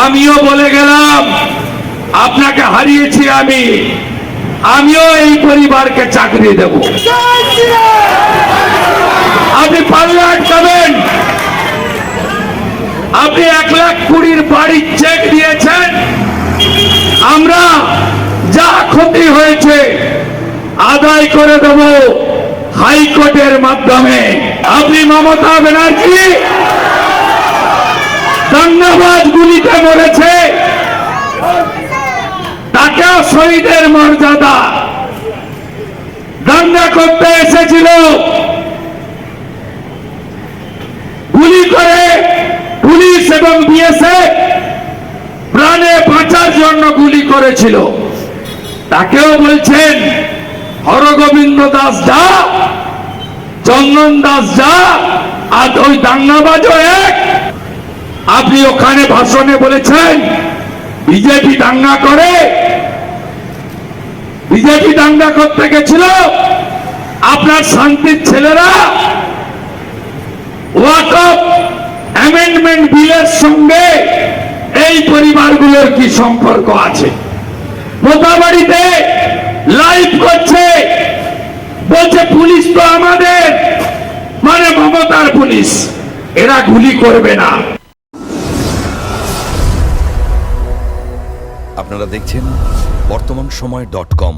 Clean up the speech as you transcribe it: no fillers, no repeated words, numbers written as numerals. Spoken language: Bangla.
আমিও বলে গেলাম আপনাকে হারিয়েছি আমিও এই পরিবারকে চাকরি দেব। আপনি পারলে আটকাবেন। আপনি 1,20,000 বাড়ির চেক দিয়েছেন। আমরা যা ক্ষতি হয়েছে আদায় করে দেব হাইকোর্টের মাধ্যমে। আপনি মমতা ব্যানার্জি দাঙ্গাবাজ গুলিতে মরেছে, তাকেও শহীদের মর্যাদা। দাঙ্গা করতে এসেছিল, গুলি করে পুলিশ এবং বিএসএফ প্রাণে বাঁচার জন্য গুলি করেছিল, তাকেও বলছেন হরগোবিন্দ দাস যা, চন্দন দাস যা, আর ওই দাঙ্গাবাজও এক। আপনি ওখানে ভাষণে বলেছেন বিজেপি দাঙ্গা করে, বিজেপি দাঙ্গা করতে গেছিল। আপনার শান্তির ছেলেরা ওয়াকফ অ্যামেন্ডমেন্ট বিলের সঙ্গে এই পরিবারগুলোর কি সম্পর্ক আছে? মোতাবাড়িতে লাইভ করছে, বলছে পুলিশ তো আমাদের, মানে মমতার পুলিশ, এরা গুলি করবে না। আপনারা দেখছেন বর্তমানসময়.com।